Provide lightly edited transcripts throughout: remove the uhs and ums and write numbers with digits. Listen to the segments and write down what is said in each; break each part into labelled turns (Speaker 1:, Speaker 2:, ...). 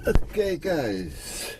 Speaker 1: Okay, guys.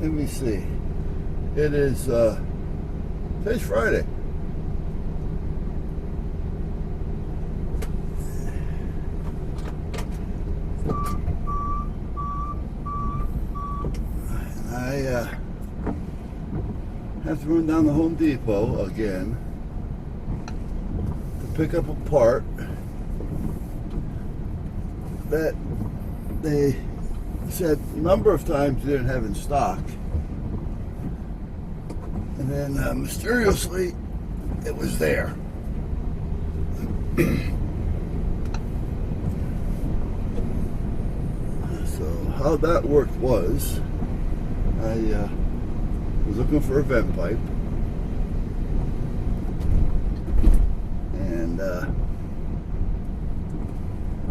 Speaker 1: Let me see. It is, today's Friday. I have to run down to Home Depot again to pick up a part that they said a number of times they didn't have in stock, and then mysteriously it was there. So how that worked was, I was looking for a vent pipe, and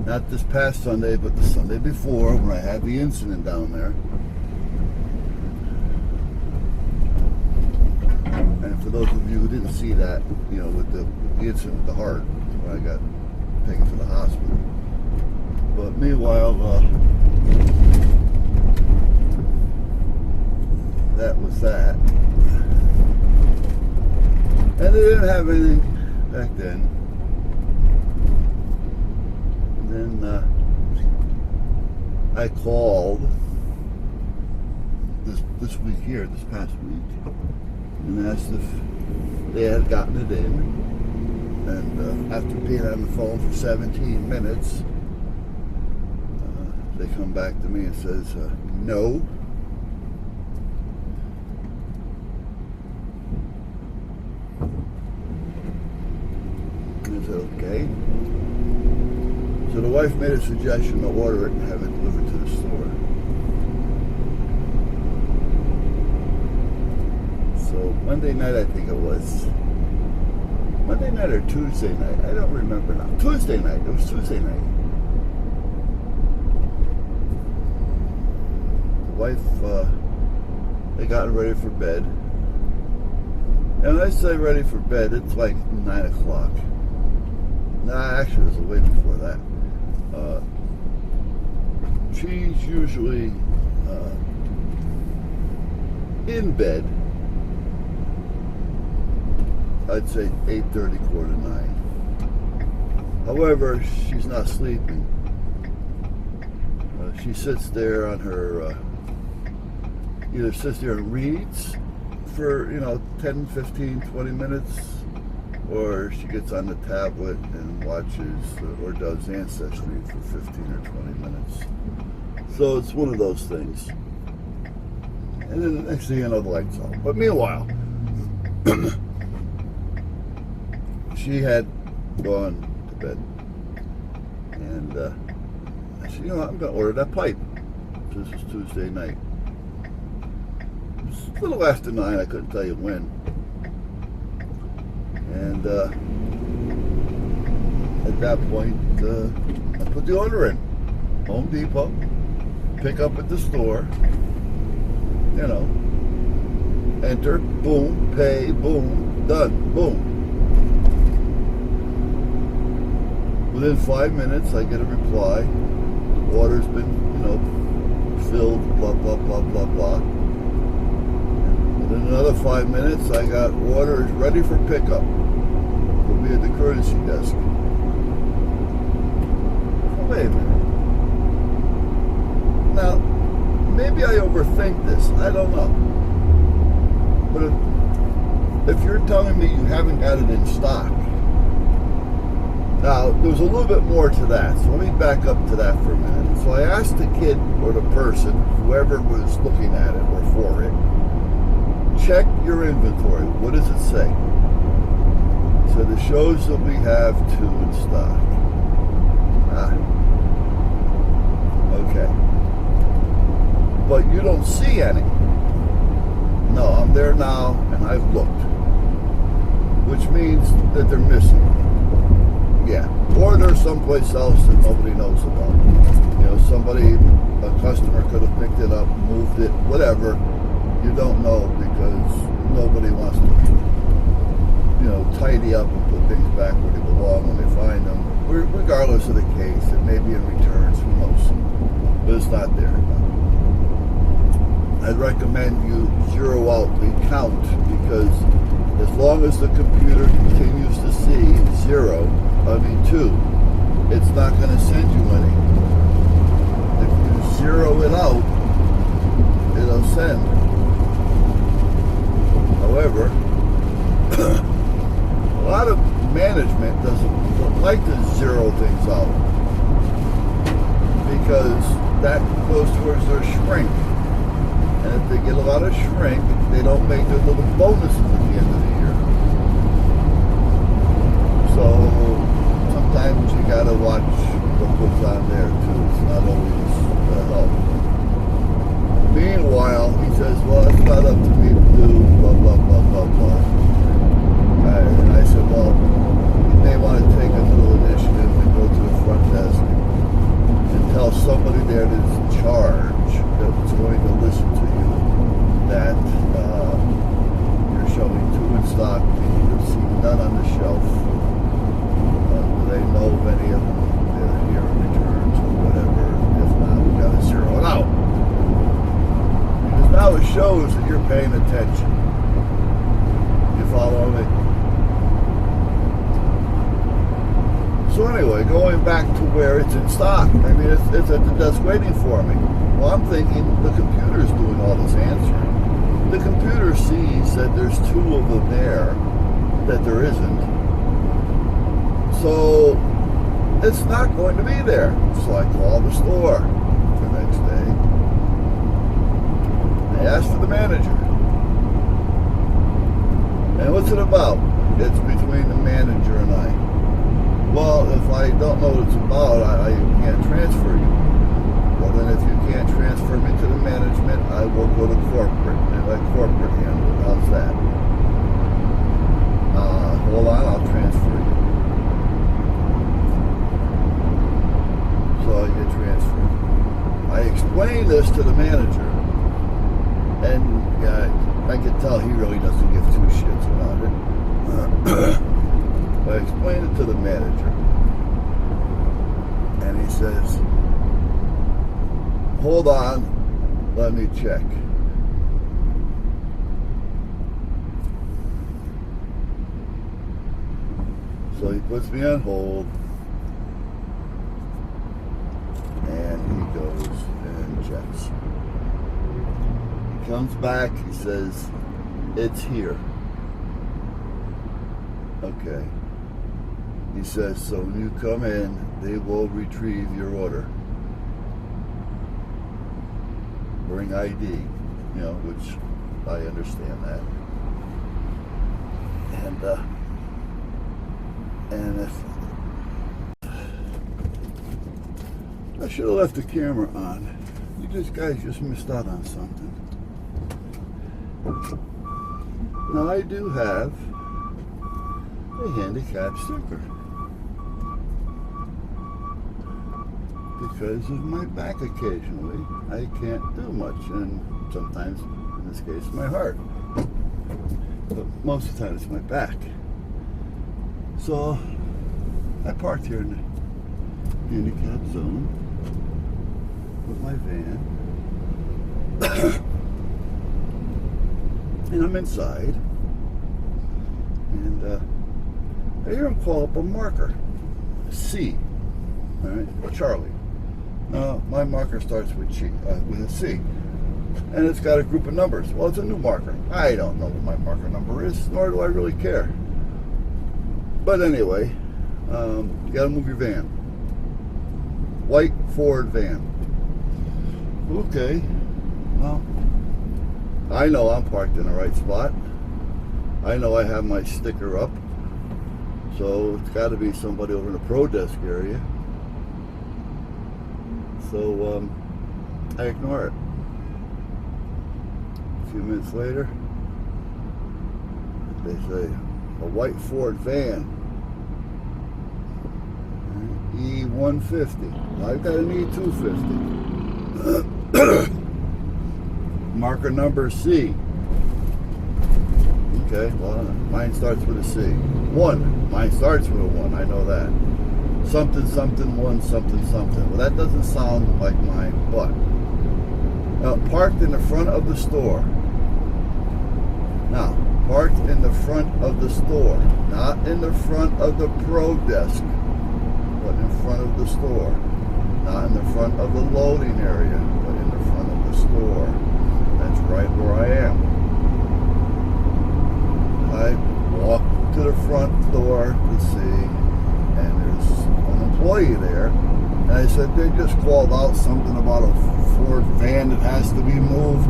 Speaker 1: not this past Sunday, but the Sunday before, when I had the incident down there. And for those of you who didn't see that, you know, with the incident with the heart, when I got taken to the hospital. But meanwhile, that was that. And they didn't have anything back then. And then I called this week here, this past week, and asked if they had gotten it in. And after being on the phone for 17 minutes, they come back to me and says, no. And I said, okay. So the wife made a suggestion to order it and have it delivered to the store. So Monday night, I think it was. Monday night or Tuesday night, I don't remember now. Tuesday night, it was Tuesday night. The wife, they got ready for bed. And when I say ready for bed, it's like 9 o'clock. Nah, actually, it was way before that. She's usually in bed, I'd say 8:30, 8:45. However, she's not sleeping. She sits there on her, either sits there and reads for, 10, 15, 20 minutes, or she gets on the tablet and watches or does Ancestry for 15 or 20 minutes. So it's one of those things. And then the next thing you know, the lights off. But meanwhile, she had gone to bed. And I said, I'm going to order that pipe. This is Tuesday night. It's a little after 9, I couldn't tell you when. And at that point, I put the order in. Home Depot, pick up at the store, enter, boom, pay, boom, done, boom. Within 5 minutes, I get a reply. Order's been, filled, blah, blah, blah, blah, blah. Within another 5 minutes, I got order is ready for pickup. We'll be at the courtesy desk. Oh, wait a minute. Now, maybe I overthink this. I don't know. But if you're telling me you haven't got it in stock, now, there's a little bit more to that, so let me back up to that for a minute. So I asked the kid or the person, whoever was looking at it or for it, check your inventory. What does it say? So it shows that we have 2 in stock. Okay. But you don't see any. No, I'm there now and I've looked. Which means that they're missing. Yeah, or they're someplace else that nobody knows about. Somebody a customer could have picked it up, moved it, whatever. You don't know because nobody wants to, tidy up and put things back where they belong when they find them. Regardless of the case, it may be in returns, who knows? But it's not there. I'd recommend you zero out the count because as long as the computer continues to see 2, it's not going to send you any. If you zero it out, it'll send. However, a lot of management doesn't like to zero things out because that goes towards their shrink. And if they get a lot of shrink, they don't make their little bonuses at the end of the year. So sometimes you gotta watch what goes on there too. It's not always helpful. Meanwhile, he says, well, it's not up to me to do blah, blah, blah, blah, blah. And I said, well, you may want to take a little initiative and go to the front desk and tell somebody there that's in charge that's going to listen to you that you're showing 2 in stock and you've seen none on the shelf. Do they know of any of them that are here in returns or whatever? If not, we got to zero it out. Because now it shows that you're paying attention. You follow me? So anyway, going back to where it's in stock. I mean, it's at the desk waiting for me. Well, I'm thinking the computer's doing all this answering. The computer sees that there's 2 of them there, that there isn't. So it's not going to be there. So I call the store the next day. I asked for the manager. And what's it about? It's between the manager and I. Well, if I don't know what it's about, I can't transfer you. Well, then if you can't transfer me to the management, I will go to corporate and let corporate handle it. How's that? Hold on, I'll transfer you. So I get transferred. I explain this to the manager, and I can tell he really doesn't give 2 shits about it. I explained it to the manager, and he says, hold on, let me check. So he puts me on hold, and he goes and checks. He comes back, he says, it's here. Okay. He says, so when you come in, they will retrieve your order. Bring ID, which I understand that. And if I should have left the camera on. You guys just missed out on something. Now I do have a handicap sticker. Because of my back occasionally, I can't do much, and sometimes, in this case, my heart. But most of the time it's my back. So, I parked here in the handicap zone with my van. And I'm inside. And I hear him call up a marker. C. Alright, Charlie. My marker starts with a C. And it's got a group of numbers. Well, it's a new marker. I don't know what my marker number is, nor do I really care. But anyway, you gotta move your van. White Ford van. Okay. Well, I know I'm parked in the right spot. I know I have my sticker up. So it's got to be somebody over in the pro desk area. So I ignore it. A few minutes later, they say, a white Ford van, E150. I've got an E250. Marker number C. Okay, well, mine starts with a C. 1. Mine starts with a 1. I know that. Something, something, 1, something, something. Well, that doesn't sound like mine, but parked in the front of the store. Now, parked in the front of the store, not in the front of the pro desk, but in front of the store. Not in the front of the loading area, but in the front of the store. That's right where I am. I walk to the front door to see, and there's an employee there. And I said, they just called out something about a Ford van that has to be moved.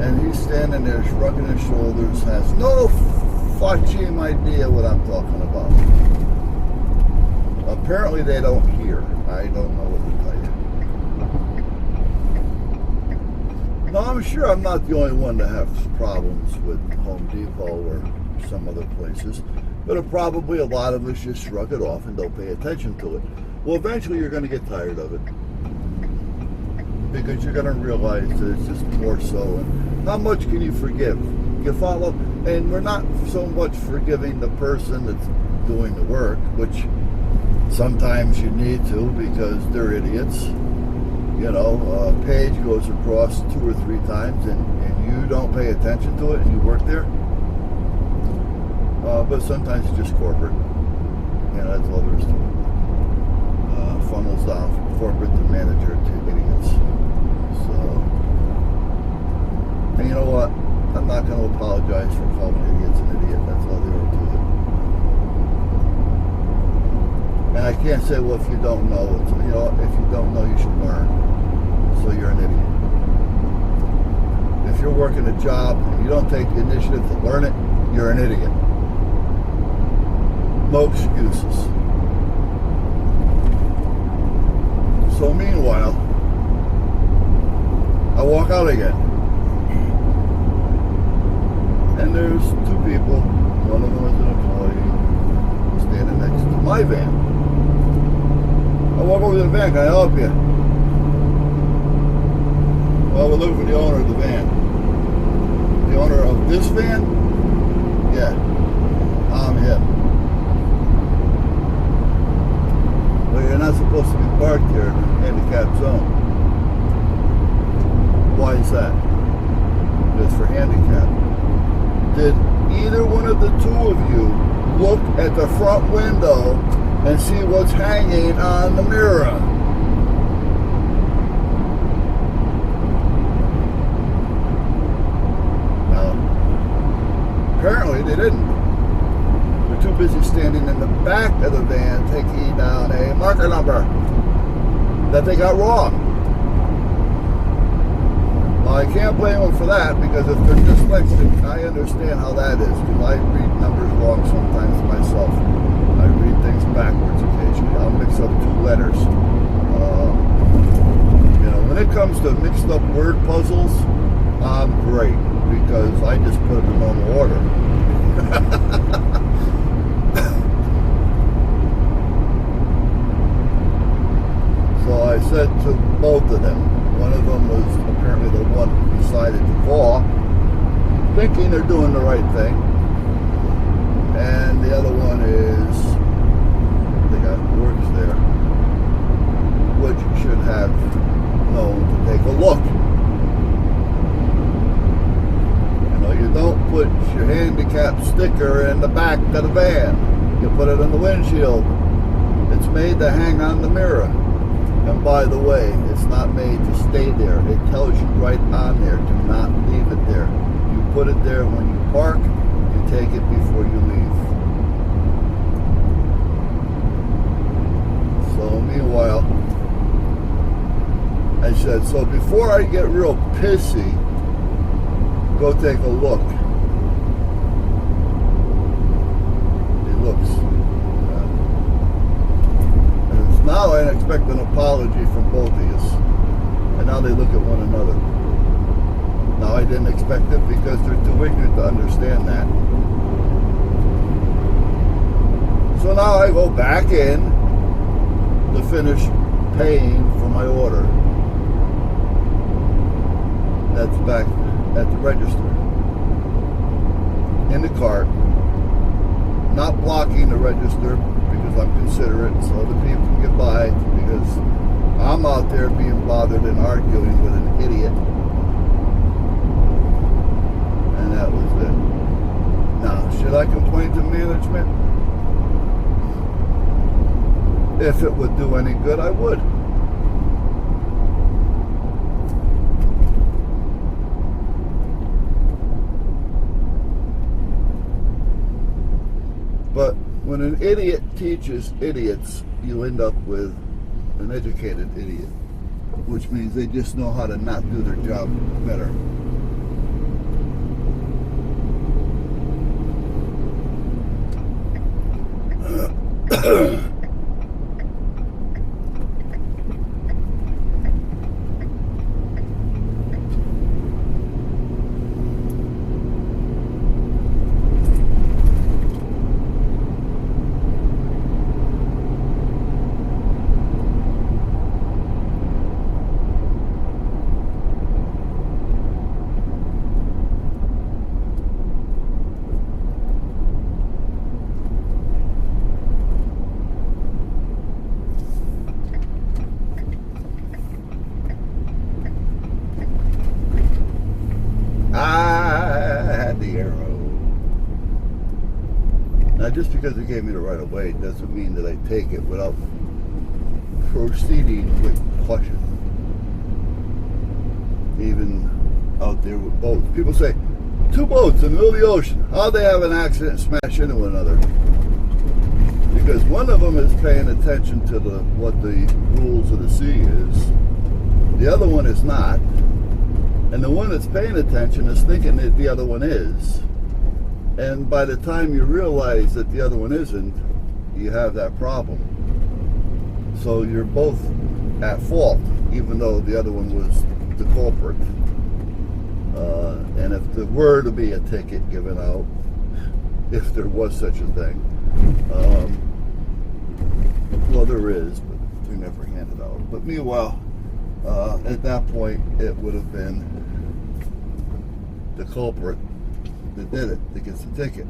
Speaker 1: And he's standing there shrugging his shoulders, has no fucking idea what I'm talking about. Apparently they don't hear. I don't know what to tell you. No, I'm sure I'm not the only one to have problems with Home Depot or some other places. But probably a lot of us just shrug it off and don't pay attention to it. Well, eventually you're going to get tired of it. Because you're going to realize that it's just more so. And how much can you forgive? You follow? And we're not so much forgiving the person that's doing the work, which sometimes you need to because they're idiots. You know, a page goes across 2 or 3 times and you don't pay attention to it and you work there. But sometimes it's just corporate. You know, that's all there is to it. Funnels down from corporate to manager to idiots. So, and you know what? I'm not going to apologize for calling idiots an idiot. That's all there is to it. And I can't say, well, if you don't know, it's, you know, if you don't know, you should learn. So you're an idiot. If you're working a job and you don't take the initiative to learn it, you're an idiot. No excuses. So meanwhile, I walk out again. And there's 2 people. One of them is an employee standing next to my van. I walk over to the van. Can I help you? Well, we're looking for the owner of the van. The owner of this van? Yeah. I'm him. Well, you're not supposed to be parked here in the handicapped zone. Why is that? It's for handicap. Did either one of the 2 of you look at the front window and see what's hanging on the mirror? No. Apparently they didn't. They're too busy standing in the back of the van taking down a marker number that they got wrong. Well, I can't blame them for that because if they're dyslexic, I understand how that is because I read numbers wrong sometimes myself. I read things backwards occasionally. I'll mix up 2 letters. You know, when it comes to mixed up word puzzles, I'm great because I just put them in normal order. So I said to both of them, one of them was apparently the one who decided to call, thinking they're doing the right thing. And the other one is the guy who works there, which should have known to take a look. You know, you don't put your handicap sticker in the back of the van. You put it in the windshield. It's made to hang on the mirror. And by the way, it's not made to stay there. It tells you right on there, do not leave it there. You put it there when you park, you take it before you leave. So meanwhile, I said, so before I get real pissy, go take a look. He looks. Now I expect an apology from both of you. And now they look at one another. Now I didn't expect it because they're too ignorant to understand that. So now I go back in to finish paying for my order. that's back at the register in the cart, not blocking the register because I'm considerate, so the people can get by, because I'm out there being bothered and arguing with an idiot. And that was it. Now, should I complain to management? If it would do any good, I would. But when an idiot teaches idiots, you end up with an educated idiot, which means they just know how to not do their job better. Now, just because they gave me the right of way doesn't mean that I take it without proceeding with caution. Even out there with boats. People say, 2 boats in the middle of the ocean, how'd they have an accident and smash into one another? Because one of them is paying attention to what the rules of the sea is. The other one is not. And the one that's paying attention is thinking that the other one is. And by the time you realize that the other one isn't, you have that problem. So you're both at fault, even though the other one was the culprit. And if there were to be a ticket given out, if there was such a thing, well, there is, but we never hand it out. But meanwhile, at that point, it would have been the culprit that did it, that gets the ticket.